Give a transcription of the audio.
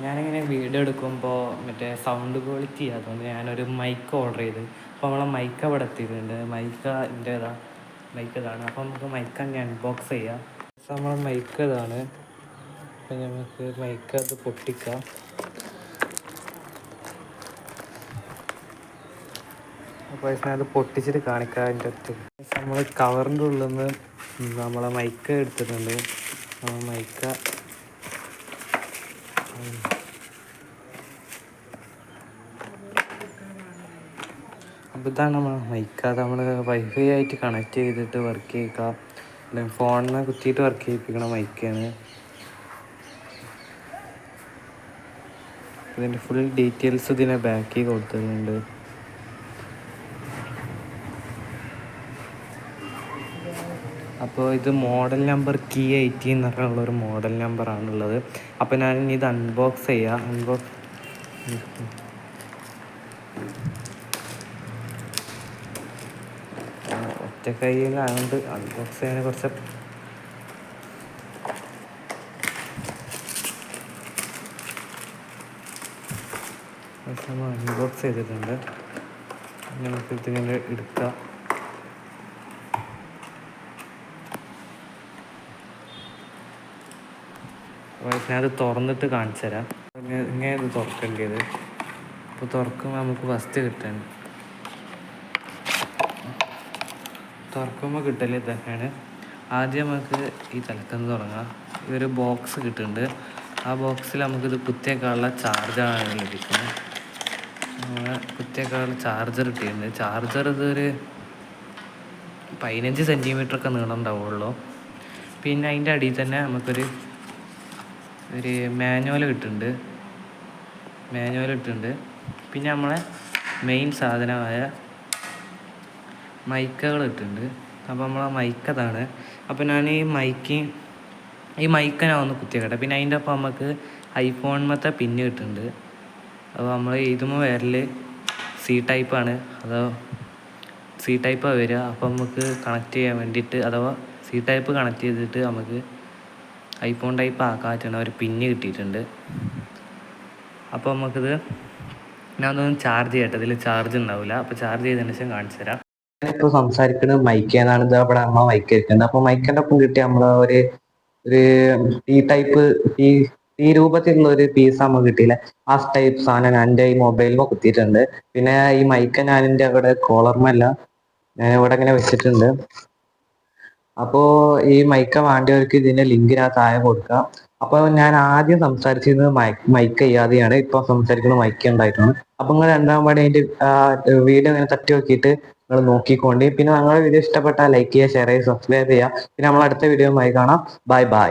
ഞാനിങ്ങനെ വീഡിയോ എടുക്കുമ്പോൾ മറ്റേ സൗണ്ട് ക്വാളിറ്റി അതുകൊണ്ട് ഞാനൊരു മൈക്ക് ഓർഡർ ചെയ്ത്. അപ്പോൾ നമ്മളെ മൈക്ക് അവിടെ എത്തിയിട്ടുണ്ട്. മൈക്ക് ഇതാണ്. അപ്പോൾ നമുക്ക് മൈക്ക് അങ്ങ് അൺബോക്സ് ചെയ്യാം. നമ്മളെ മൈക്ക് ഇതാണ്. അപ്പോൾ നമുക്ക് മൈക്ക് അത് പൊട്ടിക്കാം. അപ്പോൾ അത് പൊട്ടിച്ചിട്ട് കാണിക്കാം. അതിൻ്റെ അടുത്ത് നമ്മൾ കവറിൻ്റെ ഉള്ളിൽ നിന്ന് നമ്മളെ മൈക്ക് എടുത്തിട്ടുണ്ട്. മൈക്ക അപ്പോൾ ഇതാണ് നമ്മൾ മൈക്ക്. അത് നമ്മൾ വൈഫൈ ആയിട്ട് കണക്ട് ചെയ്തിട്ട് വർക്ക് ചെയ്യിക്കുക. അല്ലെങ്കിൽ ഫോണിനെ കുത്തിയിട്ട് വർക്ക് ചെയ്യിപ്പിക്കണ മൈക്കാണ്. ഇതിൻ്റെ ഫുൾ ഡീറ്റെയിൽസ് ഇതിനെ ബാക്കിൽ കൊടുത്തിട്ടുണ്ട്. അപ്പോൾ ഇത് മോഡൽ നമ്പർ T80 എന്ന് പറഞ്ഞുള്ളൊരു മോഡൽ നമ്പറാണുള്ളത്. അപ്പോൾ ഞാനിനി ഇത് അൺബോക്സ് ചെയ്യാം. ഒറ്റ കയ്യിലായതുകൊണ്ട് അൺബോക്സ് ചെയ്യാൻ കുറച്ച് അൺബോക്സ് ചെയ്തിട്ടുണ്ട്. നമുക്ക് ഇതിങ്ങനെ എടുക്കാം. ഞാനത് തുറന്നിട്ട് കാണിച്ചു തരാം. ഇങ്ങനെ ഇത് തുറക്കേണ്ടത്. അപ്പോൾ തുറക്കുമ്പോൾ നമുക്ക് ഫസ്റ്റ് തുറക്കുമ്പോൾ കിട്ടല് ഇതൊക്കെയാണ്. ആദ്യം നമുക്ക് ഈ തലക്കന്ന് തുടങ്ങാം. ഒരു ബോക്സ് കിട്ടുന്നുണ്ട്. ആ ബോക്സിൽ നമുക്കിത് കുത്തിയേക്കാനുള്ള ചാർജറാണ് ലഭിക്കുന്നത്. കുത്തിയേക്കാനുള്ള ചാർജർ കിട്ടിയിട്ടുണ്ട്. ചാർജർ ഇതൊരു 15 സെൻറ്റിമീറ്ററൊക്കെ നീളം ഉണ്ടാവുള്ളൂ. പിന്നെ അതിൻ്റെ അടിയിൽ തന്നെ നമുക്കൊരു മാനുവൽ കിട്ടുന്നുണ്ട്. പിന്നെ നമ്മളെ മെയിൻ സാധനമായ മൈക്കുകൾ ഇട്ടിട്ടുണ്ട്. അപ്പോൾ നമ്മളെ മൈക്കതാണ്. അപ്പോൾ ഞാൻ ഈ മൈക്കിനെ ഒന്ന് കുത്തിയേക്കട്ടെ. പിന്നെ അതിൻ്റെ ഒപ്പം നമുക്ക് ഐഫോണിമത്തെ പിന്ന് കിട്ടുന്നുണ്ട്. അപ്പോൾ നമ്മൾ ഇതുമ്പോൾ വരൽ C ടൈപ്പാണ്. C ടൈപ്പാണ് വരിക. അപ്പോൾ നമുക്ക് കണക്ട് ചെയ്യാൻ വേണ്ടിയിട്ട്, അഥവാ C ടൈപ്പ് കണക്ട് ചെയ്തിട്ട് നമുക്ക് ഐഫോൺ ടൈപ്പ് ആക്കാൻ പറ്റുന്ന ഒരു പിന്ന് കിട്ടിയിട്ടുണ്ട്. അപ്പോൾ നമുക്കിത് ഞാനൊന്നും ചാർജ് ചെയ്യട്ടെ. ഇതിൽ ചാർജ് ഉണ്ടാവില്ല. അപ്പോൾ ചാർജ് ചെയ്തതിന് ശേഷം കാണിച്ചു തരാം. ഞാനിപ്പോൾ സംസാരിക്കുന്നത് മൈക്കേന്നാണ്. ഇത് അവിടെ നമ്മളെ മൈക്ക് ഇരിക്കുന്നത്. അപ്പോൾ മൈക്കിൻ്റെ ഒപ്പം കിട്ടിയ നമ്മൾ ഒരു ഈ രൂപത്തിലുള്ള ഒരു പീസ് നമുക്ക് കിട്ടിയില്ല. ആ ടൈപ്പ് സാധനം എൻ്റെ ഈ മൊബൈലിൽ കുത്തിയിട്ടുണ്ട്. പിന്നെ ഈ മൈക്ക് ഞാൻ എൻ്റെ അവിടെ കോളർമല്ല, ഞാൻ ഇവിടെ ഇങ്ങനെ വെച്ചിട്ടുണ്ട്. അപ്പോൾ ഈ മൈക്ക വേണ്ടിയവർക്ക് ഇതിൻ്റെ ലിങ്ക് ഞാൻ താഴെ കൊടുക്കാം. അപ്പോൾ ഞാൻ ആദ്യം സംസാരിച്ചിരുന്നത് മൈക്ക് ചെയ്യാതെയാണ്. ഇപ്പോൾ സംസാരിക്കുന്നത് മൈക്ക് ഉണ്ടായിട്ടാണ്. അപ്പോൾ നിങ്ങൾ രണ്ടാം പാടി അതിൻ്റെ വീഡിയോ ഇങ്ങനെ തട്ടി നോക്കിയിട്ട് നിങ്ങൾ നോക്കിക്കൊണ്ട്. പിന്നെ ഞങ്ങളുടെ വീഡിയോ ഇഷ്ടപ്പെട്ടാൽ ലൈക്ക് ചെയ്യുക, ഷെയർ ചെയ്യുക, സബ്സ്ക്രൈബ് ചെയ്യുക. പിന്നെ നമ്മൾ അടുത്ത വീഡിയോയുമായി കാണാം. ബൈ.